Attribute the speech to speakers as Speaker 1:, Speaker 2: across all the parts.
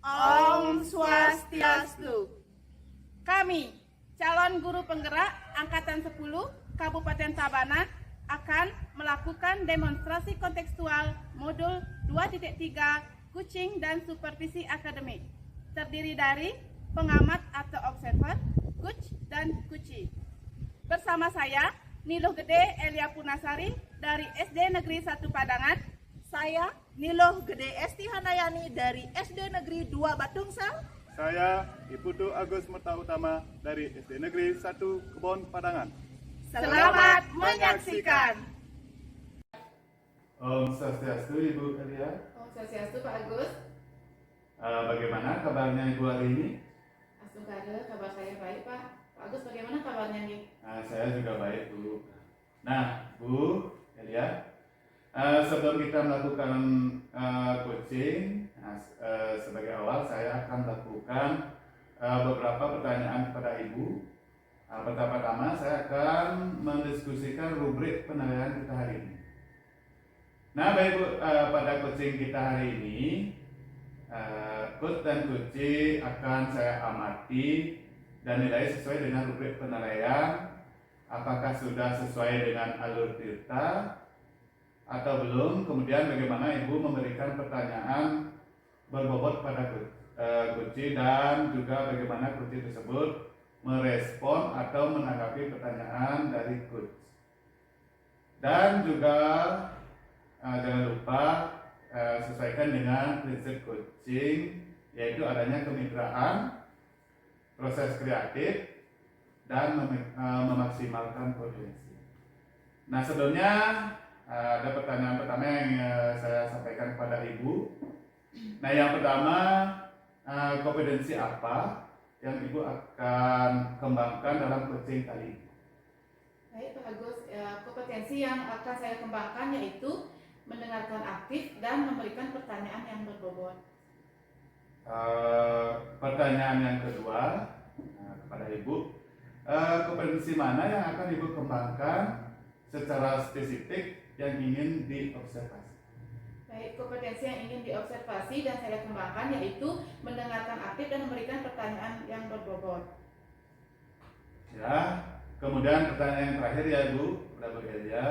Speaker 1: Om Swastiastu. Kami, calon guru penggerak Angkatan 10 Kabupaten Tabanan, akan melakukan demonstrasi kontekstual modul 2.3 Kucing dan Supervisi Akademik. Terdiri dari pengamat atau observer, Kuc dan Kuci. Bersama saya, Niluh Gede Elia Punasari dari SD Negeri 1 Padangan.
Speaker 2: Saya Niluh Gede Esti Handayani dari SD Negeri 2 Batungsel.
Speaker 3: Saya Iputu Agus Merta Utama dari SD Negeri 1 Kebon Padangan.
Speaker 1: Selamat menyaksikan.
Speaker 4: Om Swastiastu Ibu Elia.
Speaker 1: Om Swastiastu Pak Agus.
Speaker 4: Bagaimana kabarnya Ibu hari ini?
Speaker 1: Astungkade, kabar saya baik Pak. Pak Agus bagaimana kabarnya nih?
Speaker 4: Saya juga baik Bu. Nah Bu Elia, sebelum kita melakukan coaching, sebagai awal saya akan melakukan beberapa pertanyaan kepada Ibu. Pertama-tama saya akan mendiskusikan rubrik penilaian kita hari ini. Nah baik Bu, pada coaching kita hari ini, coach dan coaching akan saya amati dan nilai sesuai dengan rubrik penilaian. Apakah sudah sesuai dengan alur tirta atau belum, kemudian bagaimana Ibu memberikan pertanyaan berbobot pada coach dan juga bagaimana coach tersebut merespon atau menanggapi pertanyaan dari coach. Dan juga jangan lupa sesuaikan dengan prinsip coaching, yaitu adanya kemitraan, proses kreatif, dan memaksimalkan potensi. Nah sebelumnya ada pertanyaan pertama yang saya sampaikan kepada Ibu. Nah yang pertama, kompetensi apa yang Ibu akan kembangkan dalam coaching kali ini?
Speaker 1: Baik Pak Agus, kompetensi yang akan saya kembangkan yaitu mendengarkan aktif dan memberikan pertanyaan yang berbobot.
Speaker 4: Pertanyaan yang kedua kepada Ibu, kompetensi mana yang akan Ibu kembangkan secara spesifik yang ingin diobservasi?
Speaker 1: Baik, kompetensi yang ingin diobservasi dan saya kembangkan yaitu mendengarkan aktif dan memberikan pertanyaan yang berbobot.
Speaker 4: Ya, kemudian pertanyaan yang terakhir ya Bu, Bu Elia,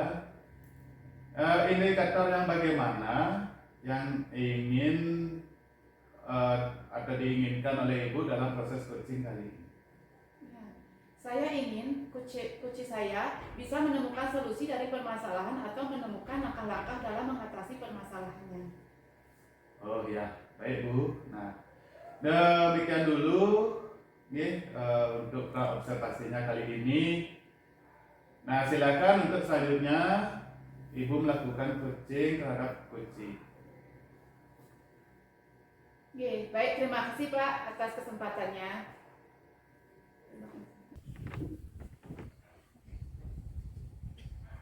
Speaker 4: indikator yang bagaimana yang ingin atau diinginkan oleh Ibu dalam proses coaching kali ini?
Speaker 1: Saya ingin coach saya bisa menemukan solusi dari permasalahan atau menemukan langkah-langkah dalam mengatasi permasalahannya.
Speaker 4: Oh ya, baik Bu. Nah, demikian dulu nih untuk observasinya kali ini. Nah, silakan untuk selanjutnya Ibu melakukan coaching terhadap coaching.
Speaker 1: Oke, baik, terima kasih Pak atas kesempatannya.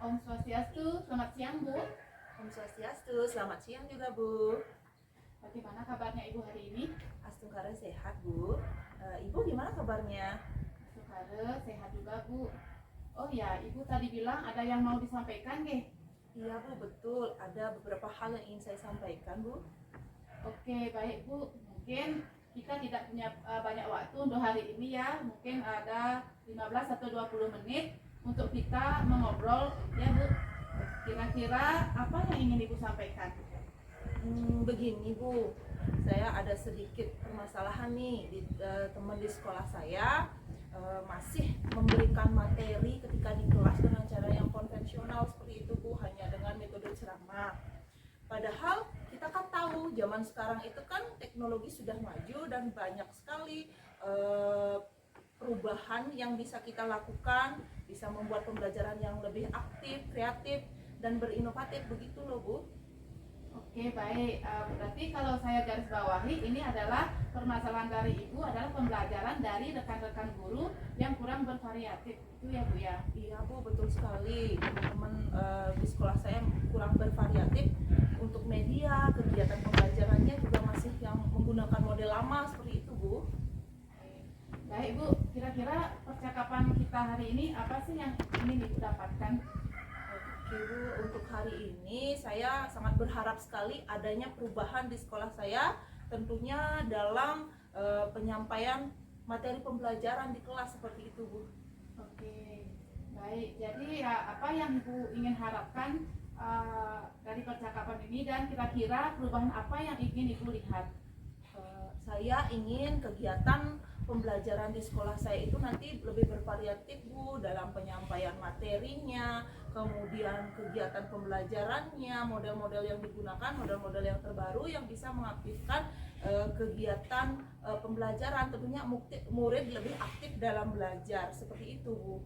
Speaker 1: Om Swastiastu, selamat siang Bu.
Speaker 2: Om Swastiastu, selamat siang juga Bu.
Speaker 1: Bagaimana kabarnya Ibu hari ini?
Speaker 2: Astungkare sehat Bu. Ibu gimana kabarnya?
Speaker 1: Astungkare sehat juga Bu. Oh ya, Ibu tadi bilang ada yang mau disampaikan nggih?
Speaker 2: Iya Bu, betul. Ada beberapa hal yang ingin saya sampaikan Bu.
Speaker 1: Oke, baik Bu. Mungkin kita tidak punya banyak waktu untuk hari ini ya. Mungkin ada 15 atau 20 menit untuk kita mengobrol ya Bu. Kira-kira apa yang ingin Ibu sampaikan?
Speaker 2: Begini Bu, saya ada sedikit permasalahan nih di teman di sekolah saya masih memberikan materi ketika di kelas dengan cara yang konvensional seperti itu Bu, hanya dengan metode ceramah. Padahal kita kan tahu zaman sekarang itu kan teknologi sudah maju dan banyak sekali perubahan yang bisa kita lakukan, bisa membuat pembelajaran yang lebih aktif, kreatif, dan berinovatif, begitu loh Bu.
Speaker 1: Oke, baik. Berarti kalau saya garis bawahi, ini adalah permasalahan dari Ibu adalah pembelajaran dari rekan-rekan guru yang kurang bervariatif, itu ya Bu ya?
Speaker 2: Iya Bu, betul sekali. Teman-teman di sekolah saya kurang bervariatif untuk media, kegiatan pembelajarannya juga masih yang menggunakan model lama seperti itu Bu.
Speaker 1: Baik Bu, kira-kira percakapan kita hari ini apa sih yang ingin Ibu dapatkan?
Speaker 2: Oke Bu, untuk hari ini saya sangat berharap sekali adanya perubahan di sekolah saya, tentunya dalam penyampaian materi pembelajaran di kelas seperti itu Bu.
Speaker 1: Oke, baik. Jadi ya, apa yang Ibu ingin harapkan dari percakapan ini, dan kira-kira perubahan apa yang ingin Ibu lihat?
Speaker 2: Saya ingin kegiatan pembelajaran di sekolah saya itu nanti lebih bervariatif Bu, dalam penyampaian materinya, kemudian kegiatan pembelajarannya, model-model yang digunakan, model-model yang terbaru yang bisa mengaktifkan kegiatan pembelajaran, tentunya murid lebih aktif dalam belajar, seperti itu Bu.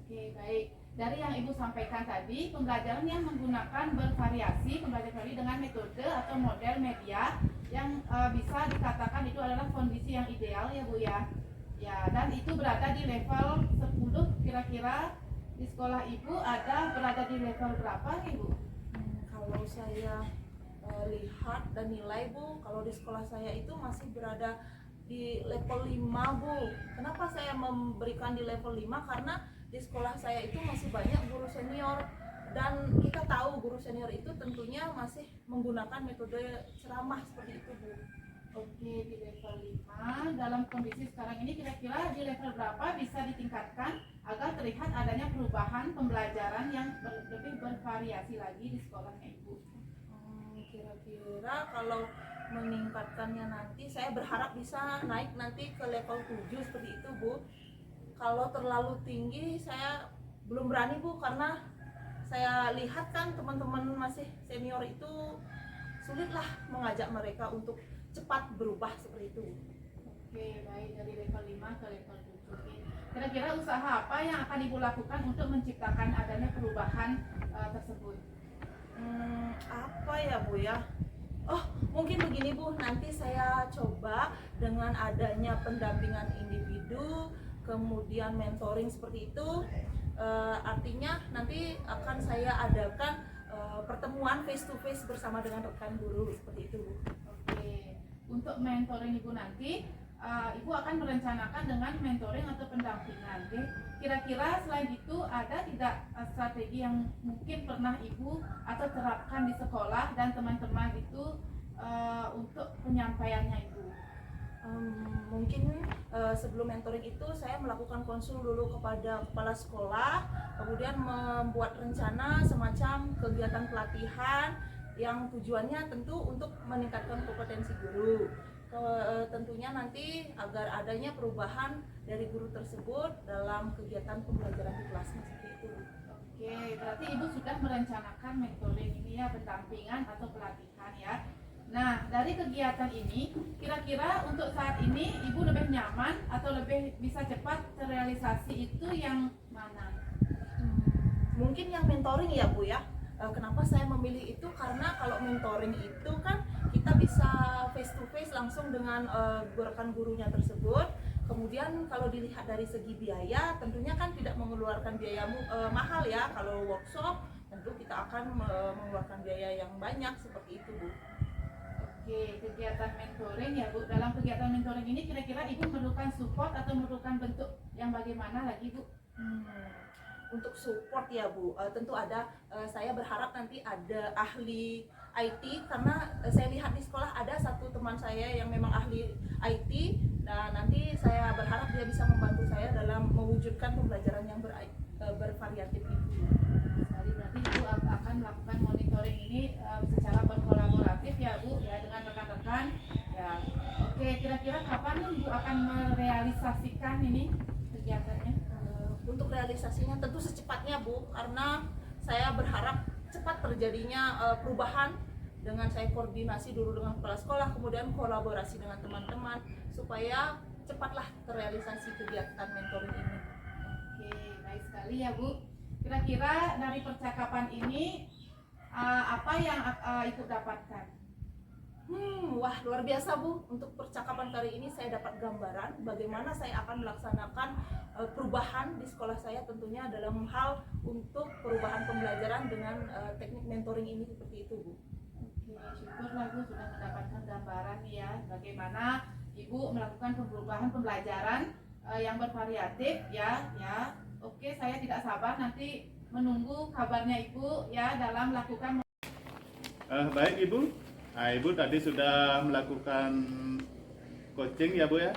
Speaker 1: Oke, baik. Dari yang Ibu sampaikan tadi, pembelajaran yang menggunakan bervariasi, pembelajaran dengan metode atau model media yang bisa dikatakan itu adalah kondisi yang ideal ya Bu ya. Ya, dan itu berada di level 10. Kira-kira di sekolah Ibu berada di level berapa Ibu?
Speaker 2: Kalau saya lihat dan nilai Bu, kalau di sekolah saya itu masih berada di level 5 Bu. Kenapa saya memberikan di level 5? Karena di sekolah saya itu masih banyak guru senior, dan kita tahu guru senior itu tentunya masih menggunakan metode ceramah seperti itu Bu.
Speaker 1: Oke, di level 5. Dalam kondisi sekarang ini kira-kira di level berapa bisa ditingkatkan agar terlihat adanya perubahan pembelajaran yang lebih bervariasi lagi di sekolahnya Ibu?
Speaker 2: Kira-kira kalau meningkatkannya nanti saya berharap bisa naik nanti ke level 7 seperti itu Bu. Kalau terlalu tinggi saya belum berani Bu, karena saya lihat kan teman-teman masih senior itu sulitlah mengajak mereka untuk cepat berubah seperti itu.
Speaker 1: Oke, baik, dari level 5 ke level 7. Oke. Kira-kira usaha apa yang akan Ibu lakukan untuk menciptakan adanya perubahan tersebut?
Speaker 2: Apa ya Bu ya? Oh, mungkin begini Bu, nanti saya coba dengan adanya pendampingan individu, kemudian mentoring seperti itu, artinya nanti akan saya adakan pertemuan face to face bersama dengan rekan guru seperti itu Bu.
Speaker 1: Oke, untuk mentoring Ibu nanti, Ibu akan merencanakan dengan mentoring atau pendampingan. Oke? Kira-kira selain itu ada tidak strategi yang mungkin pernah Ibu atau terapkan di sekolah dan teman-teman itu untuk penyampaiannya Ibu?
Speaker 2: Mungkin sebelum mentoring itu saya melakukan konsul dulu kepada kepala sekolah, kemudian membuat rencana semacam kegiatan pelatihan yang tujuannya tentu untuk meningkatkan kompetensi guru. Tentunya nanti agar adanya perubahan dari guru tersebut dalam kegiatan pembelajaran di kelasnya seperti itu.
Speaker 1: Oke, berarti Ibu sudah merencanakan mentoring ini ya, pendampingan atau pelatihan ya. Nah, dari kegiatan ini, kira-kira untuk saat ini Ibu lebih nyaman atau lebih bisa cepat terrealisasi itu yang mana?
Speaker 2: Mungkin yang mentoring ya Bu ya. Kenapa saya memilih itu? Karena kalau mentoring itu kan kita bisa face to face langsung dengan rekan gurunya tersebut. Kemudian kalau dilihat dari segi biaya, tentunya kan tidak mengeluarkan biaya mahal ya. Kalau workshop tentu kita akan mengeluarkan biaya yang banyak seperti itu Bu.
Speaker 1: Oke, kegiatan mentoring ya Bu. Dalam kegiatan mentoring ini kira-kira Ibu memerlukan support atau memerlukan bentuk yang bagaimana lagi Bu?
Speaker 2: Untuk support ya Bu, tentu ada. Saya berharap nanti ada ahli IT, karena saya lihat di sekolah ada satu teman saya yang memang ahli IT. Nah, nanti saya berharap dia bisa membantu saya dalam mewujudkan pembelajaran yang bervariatif itu.
Speaker 1: Jadi berarti Ibu akan melakukan monitoring ini secara berkolaboratif ya Bu ya, dengan rekan-rekan ya. Oke, kira-kira kapan Ibu akan merealisasikan ini kegiatannya?
Speaker 2: Untuk realisasinya tentu secepatnya Bu, karena saya berharap cepat terjadinya perubahan dengan saya koordinasi dulu dengan kepala sekolah, kemudian kolaborasi dengan teman-teman supaya cepatlah terrealisasi kegiatan mentoring ini.
Speaker 1: Oke, baik sekali ya Bu. Kira-kira dari percakapan ini apa yang Ibu dapatkan?
Speaker 2: Wah, luar biasa Bu. Untuk percakapan kali ini saya dapat gambaran bagaimana saya akan melaksanakan perubahan di sekolah saya, tentunya dalam hal untuk perubahan pembelajaran dengan teknik mentoring ini seperti itu Bu.
Speaker 1: Oke, syukurlah Bu sudah mendapatkan gambaran ya bagaimana Ibu melakukan perubahan pembelajaran yang bervariatif ya. Oke, saya tidak sabar nanti menunggu kabarnya Ibu ya dalam melakukan.
Speaker 4: Baik Ibu, nah, Ibu tadi sudah melakukan coaching ya Bu ya?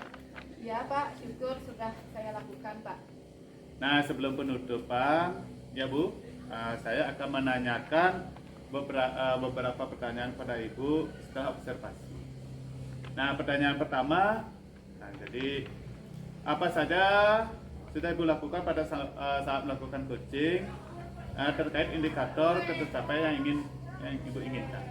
Speaker 1: Ya Pak, syukur sudah saya lakukan Pak.
Speaker 4: Nah sebelum penutupan ya Bu, saya akan menanyakan beberapa pertanyaan pada Ibu setelah observasi. Nah pertanyaan pertama, nah, jadi apa saja sudah Ibu lakukan pada saat melakukan coaching terkait indikator tercapai yang Ibu inginkan?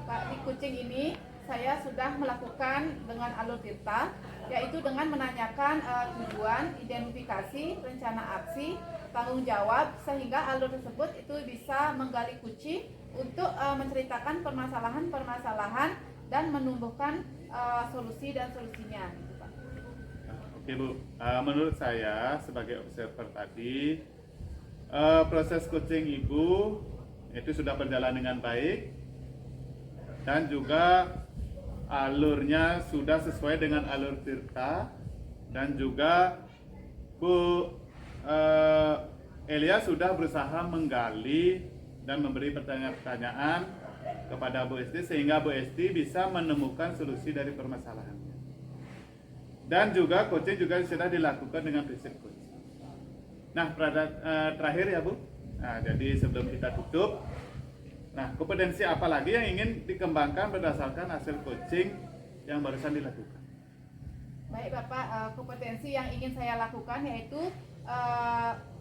Speaker 1: Pak, di coaching ini saya sudah melakukan dengan alur tirta, yaitu dengan menanyakan tujuan, identifikasi, rencana aksi, tanggung jawab, sehingga alur tersebut itu bisa menggali kunci untuk menceritakan permasalahan-permasalahan dan menumbuhkan solusi dan solusinya. Gitu, Pak.
Speaker 4: Oke Bu, menurut saya sebagai observer tadi proses coaching Ibu itu sudah berjalan dengan baik dan juga alurnya sudah sesuai dengan alur tirta, dan juga Bu Elia sudah berusaha menggali dan memberi pertanyaan-pertanyaan kepada Bu Esti sehingga Bu Esti bisa menemukan solusi dari permasalahannya. Dan juga coaching juga sudah dilakukan dengan prinsip coaching. Nah, terakhir ya Bu. Nah, jadi sebelum kita tutup, nah kompetensi apa lagi yang ingin dikembangkan berdasarkan hasil coaching yang barusan dilakukan?
Speaker 1: Baik Bapak, kompetensi yang ingin saya lakukan yaitu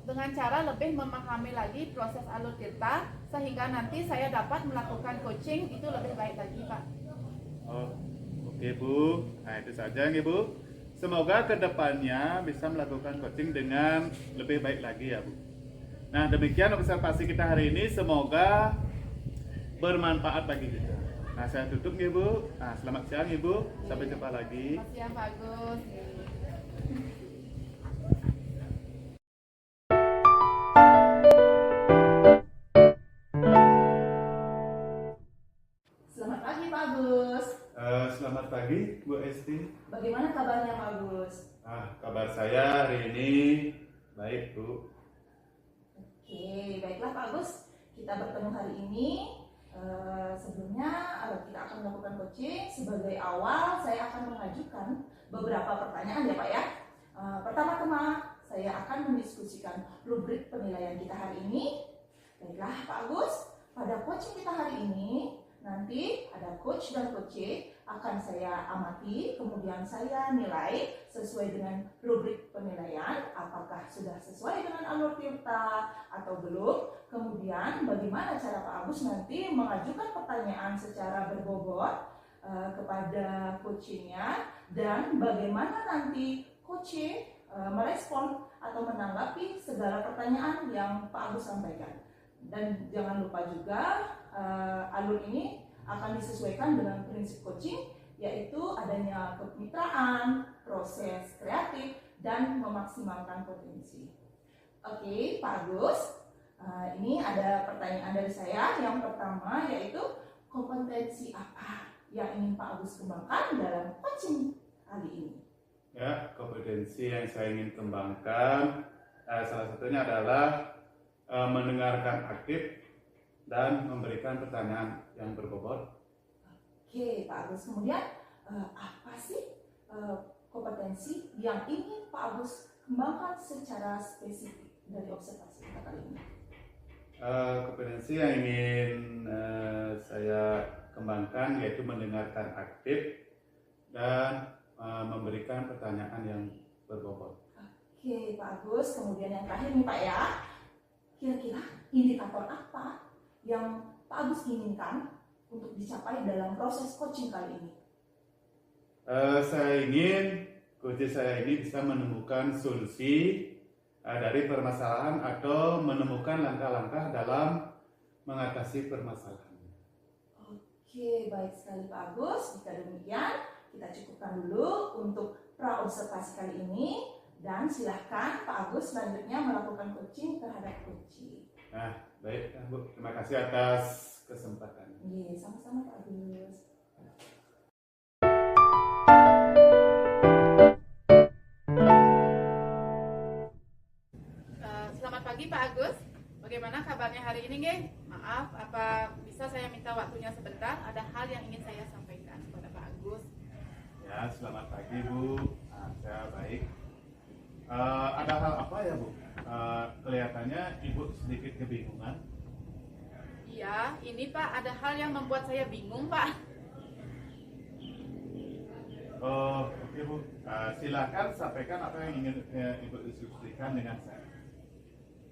Speaker 1: dengan cara lebih memahami lagi proses alur tirta sehingga nanti saya dapat melakukan coaching itu lebih baik lagi Pak.
Speaker 4: Oh, oke Bu. Nah itu saja nih Bu. Semoga kedepannya bisa melakukan coaching dengan lebih baik lagi ya Bu. Nah demikian observasi kita hari ini, semoga bermanfaat bagi kita. Nah saya tutup nih Bu. Nah selamat siang Ibu, sampai jumpa lagi.
Speaker 1: Selamat siang Pak Agus.
Speaker 2: Selamat pagi Pak Agus.
Speaker 4: Selamat pagi Bu Esti.
Speaker 2: Bagaimana kabarnya Pak Agus?
Speaker 4: Kabar saya hari ini baik Bu.
Speaker 2: Oke, baiklah Pak Agus. Kita bertemu hari ini. Sebelumnya kita akan melakukan coaching. Sebagai awal saya akan mengajukan beberapa pertanyaan ya Pak ya. Pertama-tama saya akan mendiskusikan rubrik penilaian kita hari ini. Baiklah Pak Agus, pada coaching kita hari ini nanti ada coach dan coachee akan saya amati, kemudian saya nilai sesuai dengan rubrik penilaian, apakah sudah sesuai dengan alur tirta atau belum. Kemudian bagaimana cara Pak Agus nanti mengajukan pertanyaan secara berbobot kepada coachingnya, dan bagaimana nanti coachee merespon atau menanggapi segala pertanyaan yang Pak Agus sampaikan. Dan jangan lupa juga alur ini akan disesuaikan dengan prinsip coaching, yaitu adanya kemitraan, proses kreatif, dan memaksimalkan potensi. Oke, Pak Agus, ini ada pertanyaan dari saya. Yang pertama yaitu kompetensi apa yang ingin Pak Agus kembangkan dalam coaching kali ini?
Speaker 4: Ya, kompetensi yang saya ingin kembangkan salah satunya adalah mendengarkan aktif dan memberikan pertanyaan yang berbobot.
Speaker 2: Oke, Pak Agus. Kemudian apa sih kompetensi yang ingin Pak Agus kembangkan secara spesifik dari observasi kita kali ini?
Speaker 4: Kompetensi yang ingin saya kembangkan yaitu mendengarkan aktif dan memberikan pertanyaan yang berbobot.
Speaker 2: Oke, Pak Agus. Kemudian yang terakhir nih Pak ya, kira-kira indikator apa yang Pak Agus inginkan untuk dicapai dalam proses coaching kali ini?
Speaker 4: Saya ingin coaching saya ini bisa menemukan solusi dari permasalahan atau menemukan langkah-langkah dalam mengatasi permasalahan.
Speaker 2: Oke, baik sekali Pak Agus. Jika demikian, kita cukupkan dulu untuk pra-observasi kali ini, dan silahkan Pak Agus selanjutnya melakukan coaching terhadap coaching.
Speaker 4: Nah, baik Bu, terima kasih atas kesempatan.
Speaker 2: Iya, sama-sama Pak Agus.
Speaker 1: Selamat pagi Pak Agus. hari ini, nggih. Maaf, apa bisa saya minta waktunya sebentar? Ada hal yang ingin saya sampaikan kepada Pak Agus.
Speaker 4: Ya, selamat pagi Bu. Saya baik. Ada hal apa ya Bu? Kelihatannya Ibu sedikit kebingungan.
Speaker 1: Iya, ini Pak, ada hal yang membuat saya bingung, Pak.
Speaker 4: Oh, oke Bu. Silakan sampaikan apa yang ingin Ibu diskusikan dengan saya.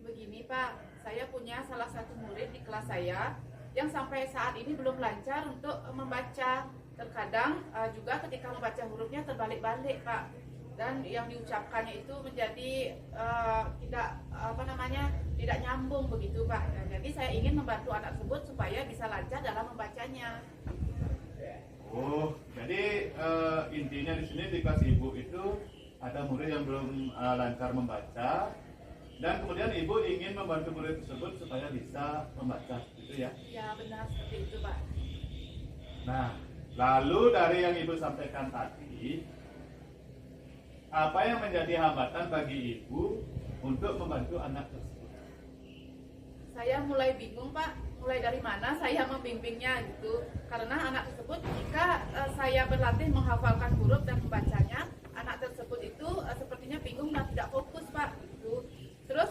Speaker 1: Begini Pak, saya punya salah satu murid di kelas saya yang sampai saat ini belum lancar untuk membaca. Terkadang juga ketika membaca hurufnya terbalik-balik Pak, dan yang diucapkannya itu menjadi tidak nyambung begitu Pak. Nah, jadi saya ingin membantu anak tersebut supaya bisa lancar dalam membacanya.
Speaker 4: Oh, jadi intinya di sini di kelas Ibu itu ada murid yang belum lancar membaca. Dan kemudian Ibu ingin membantu murid tersebut supaya bisa membaca, gitu ya?
Speaker 1: Ya benar seperti itu Pak.
Speaker 4: Nah, lalu dari yang Ibu sampaikan tadi, apa yang menjadi hambatan bagi Ibu untuk membantu anak tersebut?
Speaker 1: Saya mulai bingung Pak, mulai dari mana saya membimbingnya gitu. Karena anak tersebut jika saya berlatih menghafalkan huruf dan membacanya, anak tersebut itu sepertinya bingung dan tidak fokus Pak gitu. Terus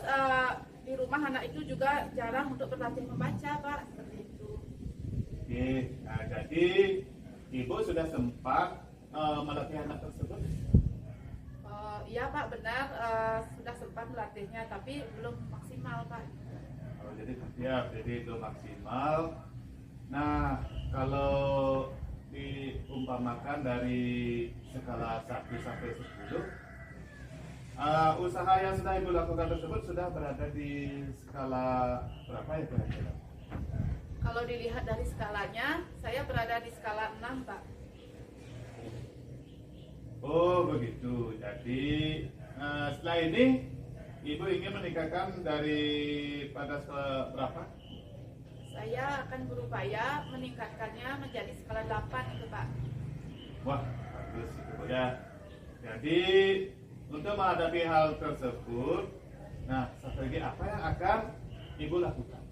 Speaker 1: di rumah anak itu juga jarang untuk berlatih membaca Pak, seperti itu.
Speaker 4: Oke, nah jadi Ibu sudah sempat melatih anak tersebut?
Speaker 1: Iya Pak, benar sudah sempat melatihnya, tapi belum maksimal Pak.
Speaker 4: Oh, jadi itu maksimal. Nah, kalau diumpamakan dari skala 1 sampai 10, usaha yang sudah Ibu lakukan tersebut sudah berada di skala berapa ya kira-kira?
Speaker 1: Kalau dilihat dari skalanya, saya berada di skala 6 Pak.
Speaker 4: Oh begitu. Jadi setelah ini Ibu ingin meningkatkan pada skala berapa?
Speaker 1: Saya akan berupaya meningkatkannya menjadi skala 8 itu Pak.
Speaker 4: Wah, bagus itu ya. Jadi untuk menghadapi hal tersebut, nah strategi apa yang akan Ibu lakukan?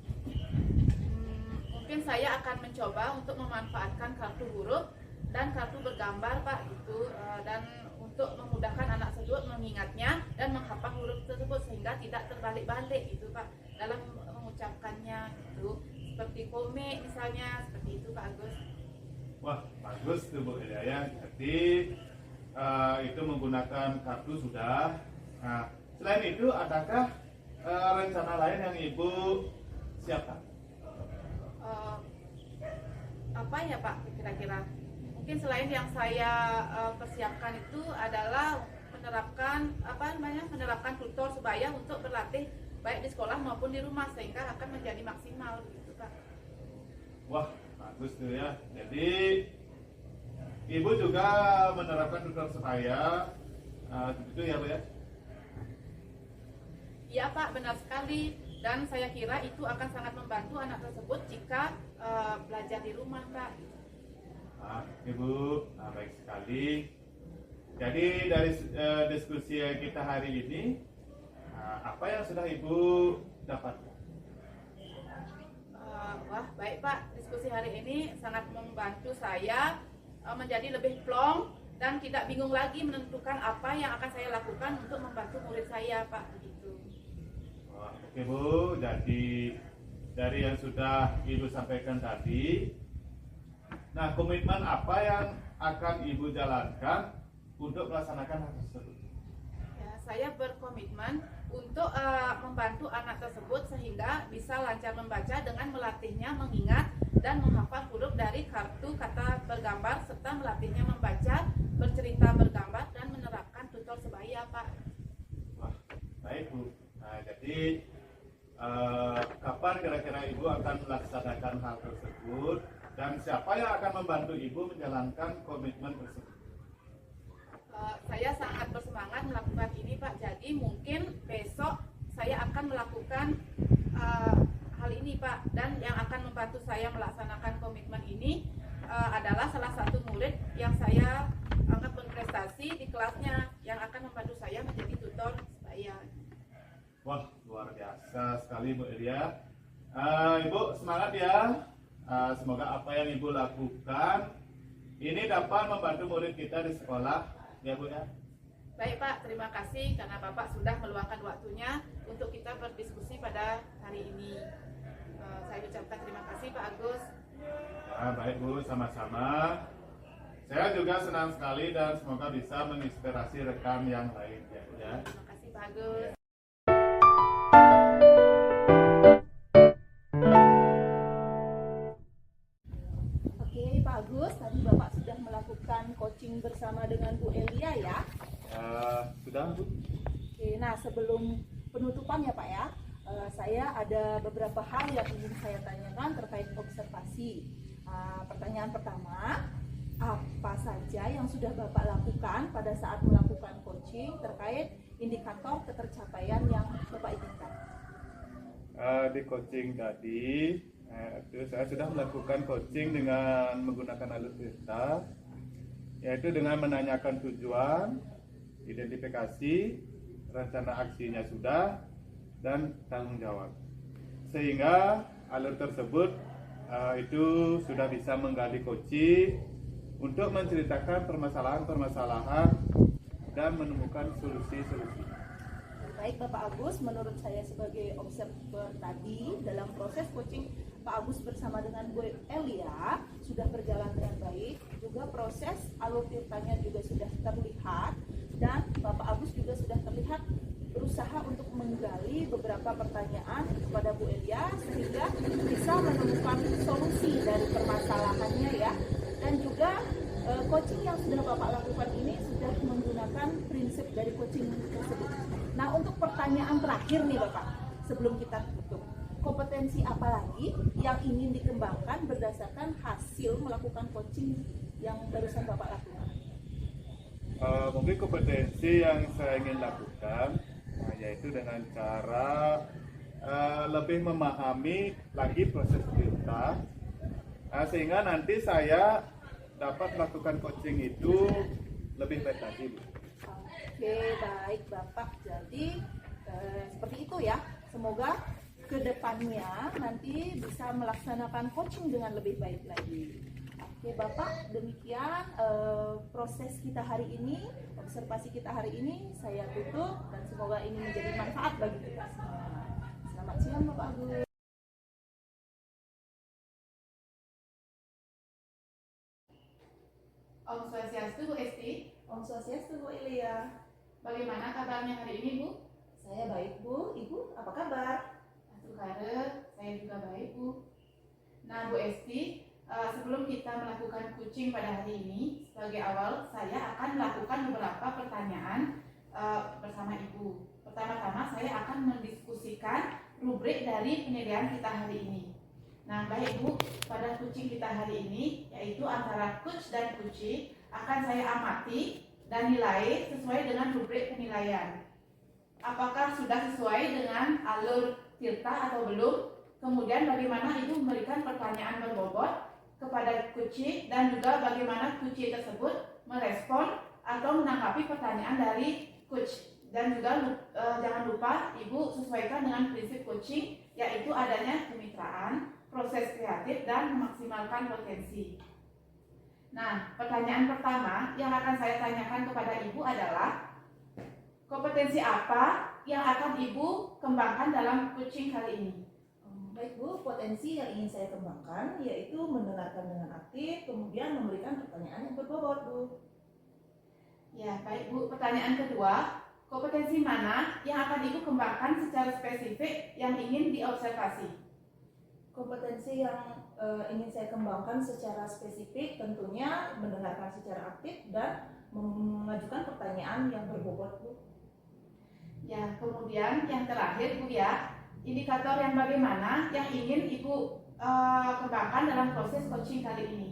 Speaker 1: Mungkin saya akan mencoba untuk memanfaatkan kartu huruf dan kartu bergambar Pak gitu, dan untuk memudahkan anak tersebut mengingatnya dan menghafal huruf tersebut sehingga tidak terbalik-balik gitu Pak dalam mengucapkannya gitu. Seperti komik misalnya, seperti itu Pak Agus.
Speaker 4: Wah, bagus tuh Bu Hidayah. Jadi itu menggunakan kartu sudah. Nah, selain itu adakah rencana lain yang Ibu siapkan?
Speaker 1: Apa ya Pak kira-kira? Mungkin selain yang saya persiapkan itu adalah menerapkan tutor sebaya untuk berlatih baik di sekolah maupun di rumah sehingga akan menjadi maksimal gitu Pak.
Speaker 4: Wah, bagus tuh ya. Jadi Ibu juga menerapkan tutor sebaya, begitu ya Bu ya?
Speaker 1: Iya Pak, benar sekali. Dan saya kira itu akan sangat membantu anak tersebut jika belajar di rumah Pak.
Speaker 4: Ibu, baik sekali. Jadi dari diskusi kita hari ini, apa yang sudah Ibu dapatkan?
Speaker 1: Wah, baik Pak. Diskusi hari ini sangat membantu saya menjadi lebih plong dan tidak bingung lagi menentukan apa yang akan saya lakukan untuk membantu murid saya Pak. Begitu.
Speaker 4: Oke Bu, jadi dari yang sudah Ibu sampaikan tadi, nah komitmen apa yang akan Ibu jalankan untuk melaksanakan hal tersebut?
Speaker 1: Ya, saya berkomitmen untuk membantu anak tersebut sehingga bisa lancar membaca dengan melatihnya mengingat dan menghafal huruf dari kartu kata bergambar serta melatihnya membaca, bercerita bergambar dan menerapkan tutor sebaya Pak.
Speaker 4: Wah, baik Bu. Nah, jadi kapan kira-kira Ibu akan melaksanakan hal tersebut dan siapa yang akan membantu Ibu menjalankan komitmen tersebut?
Speaker 1: Saya sangat bersemangat melakukan ini Pak. Jadi mungkin besok saya akan melakukan hal ini Pak. Dan yang akan membantu saya melaksanakan komitmen ini adalah salah satu murid yang saya anggap berprestasi di kelasnya yang akan membantu saya menjadi tutor saya.
Speaker 4: Wah, luar biasa sekali Bu Elia. Ibu semangat ya. Semoga apa yang Ibu lakukan ini dapat membantu murid kita di sekolah, ya Bu ya.
Speaker 1: Baik Pak, terima kasih karena Bapak sudah meluangkan waktunya untuk kita berdiskusi pada hari ini. Saya ucapkan terima kasih Pak Agus.
Speaker 4: Baik Bu, sama-sama. Saya juga senang sekali dan semoga bisa menginspirasi rekan yang lain, ya Bu ya.
Speaker 1: Terima kasih Pak Agus.
Speaker 2: Oke Pak Agus, tadi Bapak sudah melakukan coaching bersama dengan Bu Elia ya.
Speaker 4: Sudah Bu?
Speaker 2: Oke, nah sebelum penutupan ya Pak ya, saya ada beberapa hal yang ingin saya tanyakan terkait observasi. Pertanyaan pertama, apa saja yang sudah Bapak lakukan pada saat melakukan coaching terkait indikator ketercapaian yang Bapak inginkan?
Speaker 4: Di coaching tadi, saya sudah melakukan coaching dengan menggunakan alur cerita, yaitu dengan menanyakan tujuan, identifikasi, rencana aksinya sudah, dan tanggung jawab. Sehingga alur tersebut itu sudah bisa menggali coaching untuk menceritakan permasalahan-permasalahan dan menemukan solusi-solusi.
Speaker 2: Baik Bapak Agus, menurut saya sebagai observer tadi dalam proses coaching Pak Agus bersama dengan Bu Elia sudah berjalan dengan baik, juga proses alur tirtanya juga sudah terlihat, dan Bapak Agus juga sudah terlihat berusaha untuk menggali beberapa pertanyaan kepada Bu Elia sehingga bisa menemukan solusi dari permasalahannya ya. Dan juga coaching yang sudah Bapak lakukan ini sudah menggunakan prinsip dari coaching tersebut. Nah, untuk pertanyaan terakhir nih Bapak, sebelum kita tutup, kompetensi apa lagi yang ingin dikembangkan berdasarkan hasil melakukan coaching yang barusan Bapak lakukan?
Speaker 4: Mungkin kompetensi yang saya ingin lakukan yaitu dengan cara lebih memahami lagi proses kita, sehingga nanti saya dapat melakukan coaching itu lebih baik lagi.
Speaker 2: Oke, baik Bapak. Jadi seperti itu ya. Semoga kedepannya nanti bisa melaksanakan coaching dengan lebih baik lagi. Oke Bapak, demikian proses kita hari ini, observasi kita hari ini saya tutup dan semoga ini menjadi manfaat bagi kita semua. Selamat siang Bapak Agus.
Speaker 1: Om Swastiastu Bu Esti,
Speaker 2: Om Swastiastu Bu Elia.
Speaker 1: bagaimana kabarnya hari ini Bu?
Speaker 2: Saya baik Bu, Ibu apa kabar?
Speaker 1: Asukare, saya juga baik Bu. Nah Bu Esti, sebelum kita melakukan coaching pada hari ini, sebagai awal saya akan melakukan beberapa pertanyaan bersama Ibu. Pertama-tama saya akan mendiskusikan rubrik dari penilaian kita hari ini. Nah baik Bu, pada coaching kita hari ini, yaitu antara coach dan coachee, akan saya amati dan nilai sesuai dengan rubrik penilaian. Apakah sudah sesuai dengan alur tirta atau belum? Kemudian bagaimana Ibu memberikan pertanyaan berbobot kepada coachee dan juga bagaimana coachee tersebut merespon atau menanggapi pertanyaan dari coach. Dan juga jangan lupa Ibu sesuaikan dengan prinsip coaching, yaitu adanya kemitraan, proses kreatif, dan memaksimalkan potensi. Nah, pertanyaan pertama yang akan saya tanyakan kepada Ibu adalah kompetensi apa yang akan Ibu kembangkan dalam coaching kali ini?
Speaker 2: Baik Bu, potensi yang ingin saya kembangkan yaitu mendengarkan dengan aktif, kemudian memberikan pertanyaan yang berbobot Bu.
Speaker 1: Ya, baik Bu. Pertanyaan kedua, kompetensi mana yang akan Ibu kembangkan secara spesifik yang ingin diobservasi?
Speaker 2: Kompetensi yang ingin saya kembangkan secara spesifik tentunya mendengarkan secara aktif dan mengajukan pertanyaan yang berbobot Bu.
Speaker 1: Ya, kemudian yang terakhir Bu ya, indikator yang bagaimana yang ingin Ibu kembangkan dalam proses coaching kali ini?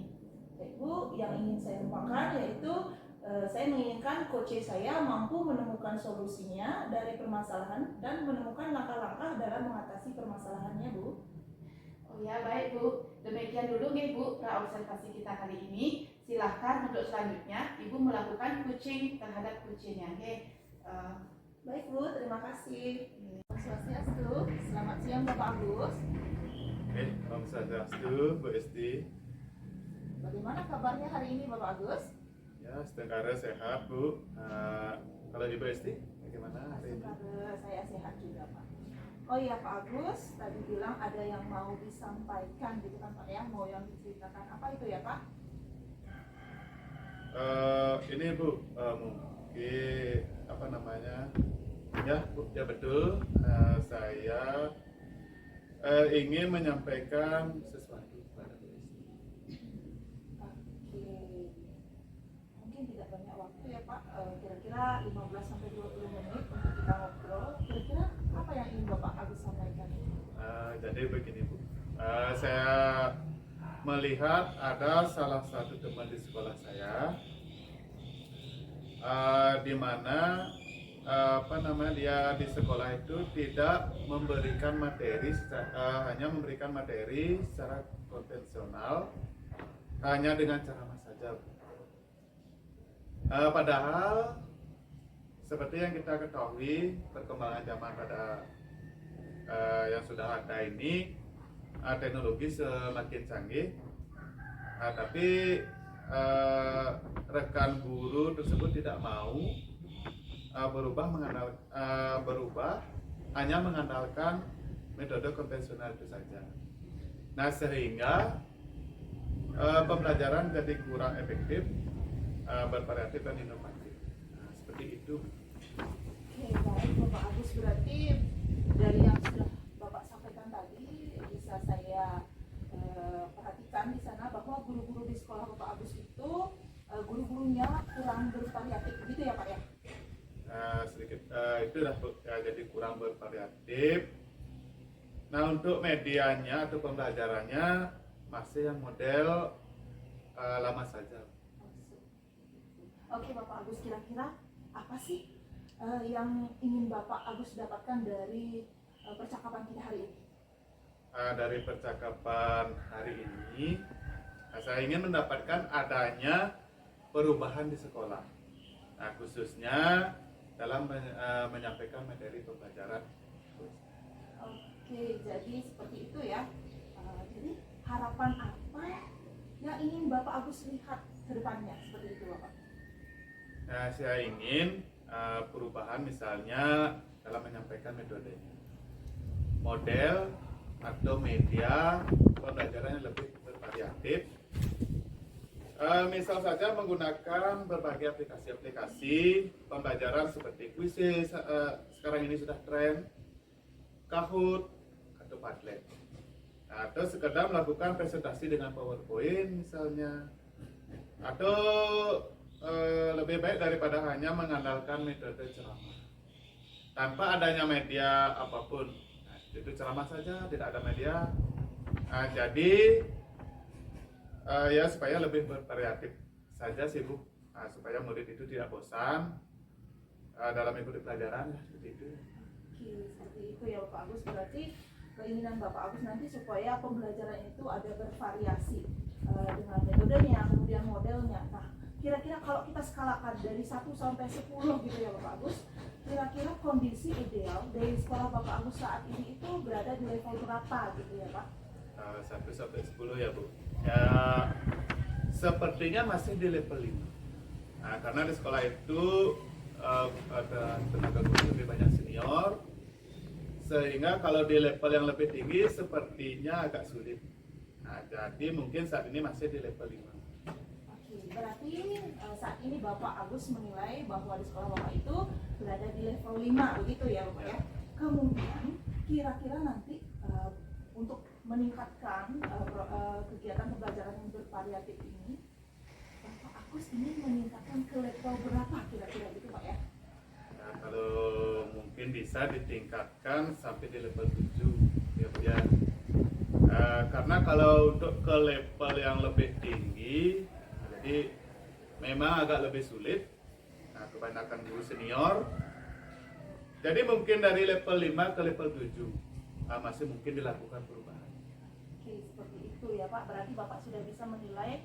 Speaker 2: Baik Bu, yang ingin saya kembangkan yaitu saya menginginkan coach saya mampu menemukan solusinya dari permasalahan dan menemukan langkah-langkah dalam mengatasi permasalahannya Bu.
Speaker 1: Oh ya, baik Bu. Demikian dulu nih Bu praobservasi kita kali ini. Silahkan untuk selanjutnya Ibu melakukan coaching terhadap coachingnya. Oke.
Speaker 2: Baik Bu, terima kasih. Swastiastu. Selamat siang Bapak Agus.
Speaker 3: Om Swastiastu, Bu Esti.
Speaker 2: Bagaimana kabarnya hari ini Bapak Agus?
Speaker 3: Ya, setengah sehat, Bu. Kalau Ibu Esti, bagaimana hari ini?
Speaker 2: Sekarang saya sehat juga Pak. Oh iya Pak Agus, tadi bilang ada yang mau disampaikan gitu kan Pak ya, mau yang diceritakan apa itu ya Pak?
Speaker 3: Ini Bu, mungkin apa namanya? Ya, Bu, ya betul. Saya ingin menyampaikan sesuatu kepada Bu Esti.
Speaker 2: Oke, mungkin tidak banyak waktu ya Pak, kira-kira 15-20 menit untuk kita ngobrol. Kira-kira apa yang ingin Bapak Agus sampaikan?
Speaker 3: Jadi begini Bu, saya melihat ada salah satu teman di sekolah saya, di mana dia di sekolah itu tidak memberikan materi, hanya memberikan materi secara konvensional, hanya dengan ceramah saja. Padahal seperti yang kita ketahui, perkembangan zaman pada yang sudah ada ini, teknologi semakin canggih, tapi rekan guru tersebut tidak mau berubah hanya mengandalkan metode konvensional itu saja. Nah, sehingga pembelajaran jadi kurang efektif, bervariatif dan inovatif. Nah, seperti itu.
Speaker 2: Oke, baik Bapak Agus, berarti dari yang sudah Bapak sampaikan tadi bisa saya perhatikan di sana bahwa guru-guru di sekolah Bapak Agus itu guru-gurunya kurang bervariatif, begitu ya Pak ya?
Speaker 3: Sedikit itu dah jadi kurang bervariatif. Nah, untuk medianya atau pembelajarannya masih yang model lama saja.
Speaker 2: Oke Bapak Agus, kira-kira apa sih yang ingin Bapak Agus dapatkan dari percakapan kita hari ini?
Speaker 3: Dari percakapan hari ini, saya ingin mendapatkan adanya perubahan di sekolah. Nah, khususnya dalam menyampaikan materi pembelajaran.
Speaker 2: Oke, jadi seperti itu ya. Jadi harapan apa yang ingin Bapak Agus lihat ke depannya, seperti itu Bapak?
Speaker 3: Nah, saya ingin perubahan misalnya dalam menyampaikan metodenya, model atau media pembelajaran yang lebih bervariatif. Misal saja menggunakan berbagai aplikasi pembelajaran seperti Quizzes, sekarang ini sudah tren, Kahoot atau Padlet, atau sekedar melakukan presentasi dengan PowerPoint misalnya, atau lebih baik daripada hanya mengandalkan metode ceramah tanpa adanya media apapun. Nah, itu ceramah saja, tidak ada media. Jadi ya supaya lebih bervariatif saja sih Bu, supaya murid itu tidak bosan dalam mengikuti pelajaran, ya, seperti itu.
Speaker 2: Oke, seperti itu ya Bapak Agus. Berarti keinginan Bapak Agus nanti supaya pembelajaran itu ada bervariasi dengan metodenya, kemudian modelnya. Nah, kira-kira kalau kita skalakan dari 1 sampai 10 gitu ya Bapak Agus, kira-kira kondisi ideal dari sekolah Bapak Agus saat ini itu berada di level berapa gitu ya Pak?
Speaker 3: 1 sampai 10 ya Bu. Ya, sepertinya masih di level 5. Nah, karena di sekolah itu ada tenaga guru lebih banyak senior, sehingga kalau di level yang lebih tinggi sepertinya agak sulit. Nah, jadi mungkin saat ini masih di level 5.
Speaker 2: Oke, berarti saat ini Bapak Agus menilai bahwa di sekolah Bapak itu berada di level 5, begitu ya Bapak ya? Kemudian kira-kira nanti untuk meningkatkan kegiatan pembelajaran yang bervariatif ini, Bapak Agus ingin meningkatkan ke level berapa kira-kira gitu Pak ya?
Speaker 3: Nah, kalau mungkin bisa ditingkatkan sampai di level 7 ya Bu ya. Karena kalau untuk ke level yang lebih tinggi, jadi memang agak lebih sulit. Nah, kebanyakan guru senior. Jadi mungkin dari level 5 ke level 7 masih mungkin dilakukan perubahan.
Speaker 2: Oke, seperti itu ya Pak. Berarti Bapak sudah bisa menilai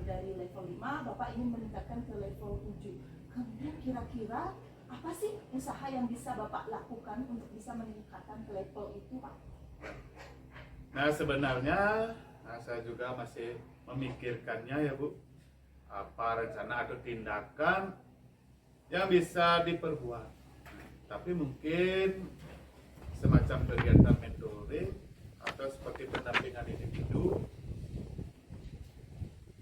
Speaker 2: dari level 5, Bapak ingin meningkatkan ke level 7. Kemudian kira-kira apa sih usaha yang bisa Bapak lakukan untuk bisa meningkatkan ke level itu Pak?
Speaker 3: Nah sebenarnya saya juga masih memikirkannya ya Bu, apa rencana atau tindakan yang bisa diperbuat. Tapi mungkin semacam kegiatan mentoring atau seperti pendampingan individu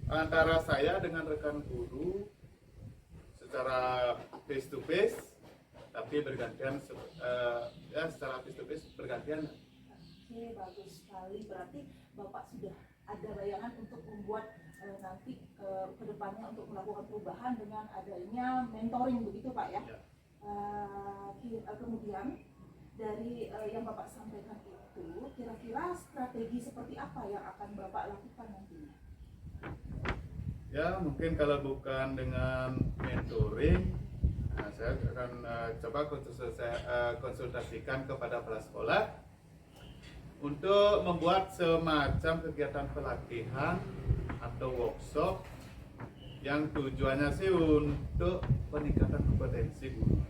Speaker 3: antara saya dengan rekan guru secara face to face, tapi bergantian secara face to face bergantian.
Speaker 2: Oke, bagus sekali. Berarti Bapak sudah ada bayangan untuk membuat nanti ke depannya untuk melakukan perubahan dengan adanya mentoring, begitu Pak ya?
Speaker 3: Ya.
Speaker 2: Kemudian dari yang Bapak sampaikan itu, kira-kira strategi seperti apa yang akan Bapak lakukan nantinya?
Speaker 3: Ya mungkin kalau bukan dengan mentoring, saya akan coba konsultasikan kepada kepala sekolah untuk membuat semacam kegiatan pelatihan atau workshop yang tujuannya sih untuk peningkatan kompetensi guru.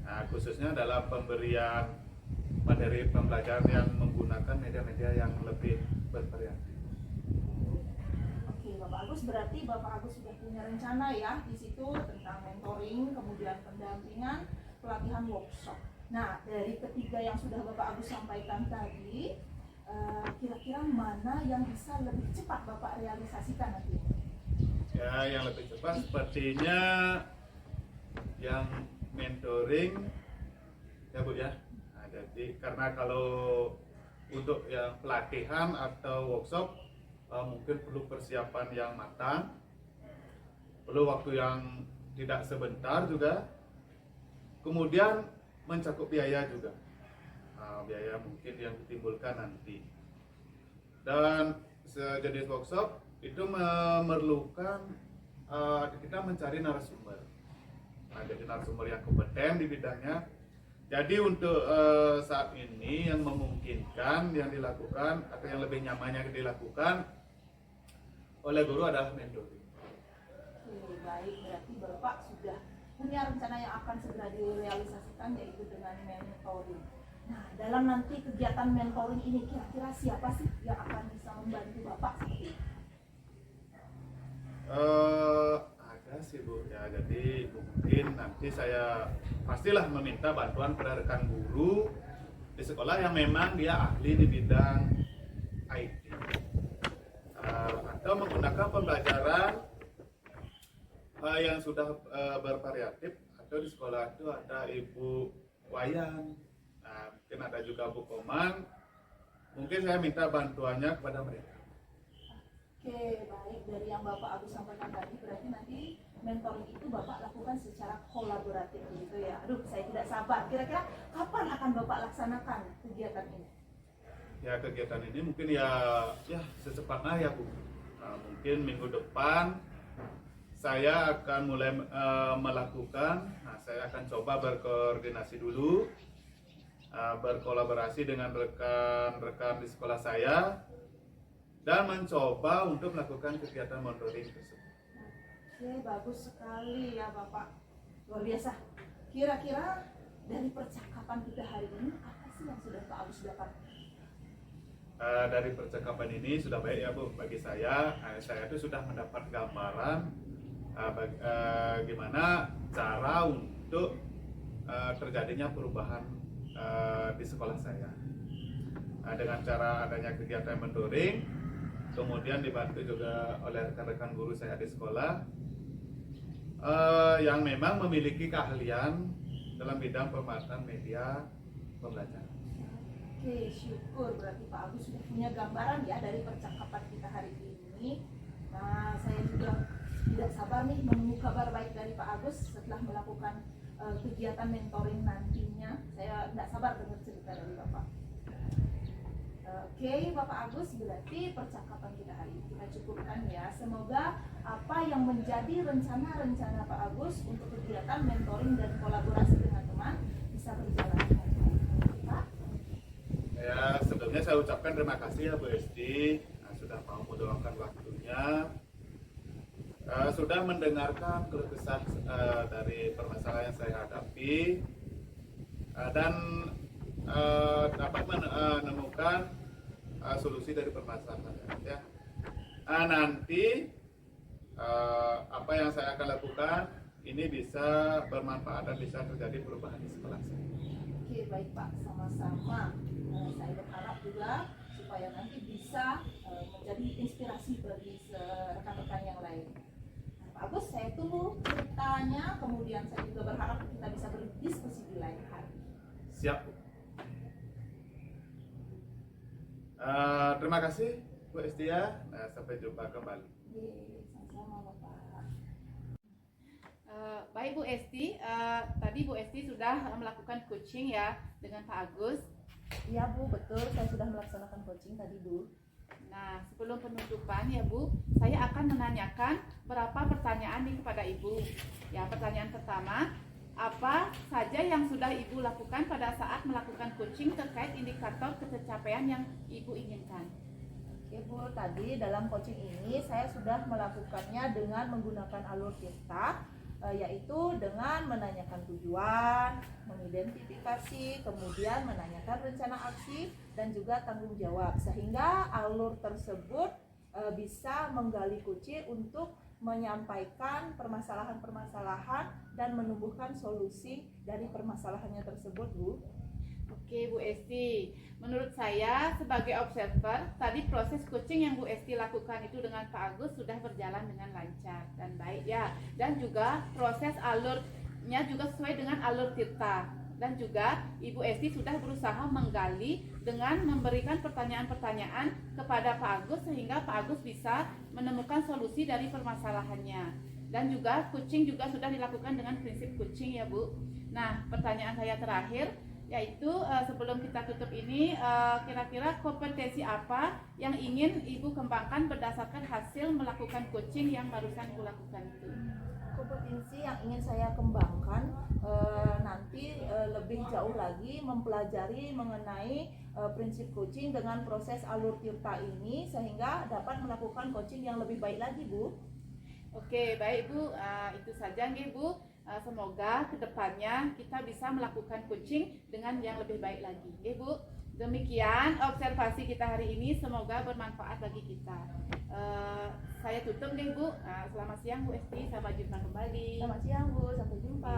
Speaker 3: Nah, khususnya dalam pemberian materi pembelajaran yang menggunakan media-media yang lebih bervariasi.
Speaker 2: Oke, Bapak Agus, berarti Bapak Agus sudah punya rencana ya di situ tentang mentoring, kemudian pendampingan, pelatihan workshop. Nah, dari ketiga yang sudah Bapak Agus sampaikan tadi, kira-kira mana yang bisa lebih cepat Bapak realisasikan nanti?
Speaker 3: Ya, yang lebih cepat sepertinya yang mentoring ya Bu ya. Nah, jadi karena kalau untuk yang pelatihan atau workshop mungkin perlu persiapan yang matang, perlu waktu yang tidak sebentar juga, kemudian mencakup biaya juga, biaya mungkin yang ditimbulkan nanti. Dan sejenis workshop itu memerlukan kita mencari narasumber. Nah, jadi narasumber yang kompeten di bidangnya. Jadi untuk saat ini yang memungkinkan yang dilakukan atau yang lebih nyaman yang dilakukan oleh guru adalah mentoring.
Speaker 2: Oke, baik, berarti Bapak sudah punya rencana yang akan segera direalisasikan, yaitu dengan mentoring. Nah, dalam nanti kegiatan mentoring ini kira-kira siapa sih yang akan bisa membantu Bapak seperti itu?
Speaker 3: Ada sih Bu ya, jadi mungkin nanti saya pastilah meminta bantuan pada rekan guru di sekolah yang memang dia ahli di bidang IT, atau menggunakan pembelajaran yang sudah bervariatif, atau di sekolah itu ada Ibu Wayan, mungkin ada juga Bu Komang, mungkin saya minta bantuannya kepada mereka.
Speaker 2: Oke, baik, dari yang Bapak Agus sampaikan tadi, berarti nanti mentoring itu Bapak lakukan secara kolaboratif gitu ya. Aduh, saya tidak sabar. Kira-kira kapan akan Bapak laksanakan kegiatan ini?
Speaker 3: Ya, kegiatan ini mungkin ya secepatnya ya Bu. Mungkin minggu depan saya akan mulai melakukan. Nah, saya akan coba berkoordinasi dulu, berkolaborasi dengan rekan-rekan di sekolah saya, dan mencoba untuk melakukan kegiatan mentoring tersebut.
Speaker 2: Oke, bagus sekali ya Bapak. Luar biasa. Kira-kira dari percakapan kita hari ini, apa sih yang sudah Pak Agus dapat?
Speaker 3: Dari percakapan ini sudah baik ya Bu bagi saya. Saya itu sudah mendapat gambaran bagaimana cara untuk terjadinya perubahan di sekolah saya. Dengan cara adanya kegiatan mentoring, kemudian dibantu juga oleh rekan-rekan guru saya di sekolah yang memang memiliki keahlian dalam bidang pemanfaatan media pembelajaran.
Speaker 2: Oke, syukur berarti Pak Agus sudah punya gambaran ya dari percakapan kita hari ini. Nah, saya juga tidak sabar nih menunggu kabar baik dari Pak Agus setelah melakukan kegiatan mentoring nantinya. Saya tidak sabar dengar cerita dari Bapak. Oke, Bapak Agus, berarti percakapan kita hari ini kita cukupkan ya. Semoga apa yang menjadi rencana-rencana Pak Agus untuk kegiatan mentoring dan kolaborasi dengan teman bisa berjalan dengan baik. Pak?
Speaker 3: Ya, sebelumnya saya ucapkan terima kasih ya Bu Esti, sudah mau meluangkan waktunya, sudah mendengarkan keluh kesah dari permasalahan yang saya hadapi, dan dapat menemukan solusi dari permasalahan ya. Nanti apa yang saya akan lakukan ini bisa bermanfaat dan bisa terjadi perubahan di sekolah saya.
Speaker 2: Oke, baik Pak, sama-sama. Saya berharap juga supaya nanti bisa menjadi inspirasi bagi rekan-rekan yang lain. Nah, Pak Agus, saya tunggu ceritanya, kemudian saya juga berharap kita bisa berdiskusi di lain hari.
Speaker 3: Siap, Bu. Terima kasih Bu Estia. Nah, sampai jumpa kembali.
Speaker 2: Yeay, sama-sama Bapak.
Speaker 1: Baik Bu Esti, tadi Bu Esti sudah melakukan coaching ya dengan Pak Agus.
Speaker 2: Iya Bu, betul, saya sudah melaksanakan coaching tadi Bu.
Speaker 1: Nah, sebelum penutupan ya Bu, saya akan menanyakan beberapa pertanyaan nih kepada Ibu. Ya, pertanyaan pertama, apa saja yang sudah Ibu lakukan pada saat melakukan coaching terkait indikator pencapaian yang Ibu inginkan?
Speaker 2: Oke Bu, tadi dalam coaching ini saya sudah melakukannya dengan menggunakan alur Tirta, yaitu dengan menanyakan tujuan, mengidentifikasi, kemudian menanyakan rencana aksi dan juga tanggung jawab, sehingga alur tersebut bisa menggali kunci untuk menyampaikan permasalahan-permasalahan dan menumbuhkan solusi dari permasalahannya tersebut Bu.
Speaker 1: Oke Bu Esti, menurut saya sebagai observer, tadi proses coaching yang Bu Esti lakukan itu dengan Pak Agus sudah berjalan dengan lancar dan baik ya. Dan juga proses alurnya juga sesuai dengan alur Tirta. Dan juga Ibu Esti sudah berusaha menggali dengan memberikan pertanyaan-pertanyaan kepada Pak Agus sehingga Pak Agus bisa menemukan solusi dari permasalahannya. Dan juga coaching juga sudah dilakukan dengan prinsip coaching ya Bu. Nah, pertanyaan saya terakhir yaitu sebelum kita tutup ini, kira-kira kompetensi apa yang ingin Ibu kembangkan berdasarkan hasil melakukan coaching yang barusan Ibu lakukan itu?
Speaker 2: Kompetensi yang ingin saya kembangkan nanti lebih jauh lagi mempelajari mengenai prinsip coaching dengan proses alur Tirta ini sehingga dapat melakukan coaching yang lebih baik lagi Bu.
Speaker 1: Oke, baik Bu, itu saja nggih Bu. Semoga kedepannya kita bisa melakukan coaching dengan yang lebih baik lagi. Oke Bu, demikian observasi kita hari ini, semoga bermanfaat bagi kita. Saya tutup nih Bu. Selamat siang Bu Esti, sampai jumpa kembali.
Speaker 2: Selamat siang Bu, sampai jumpa.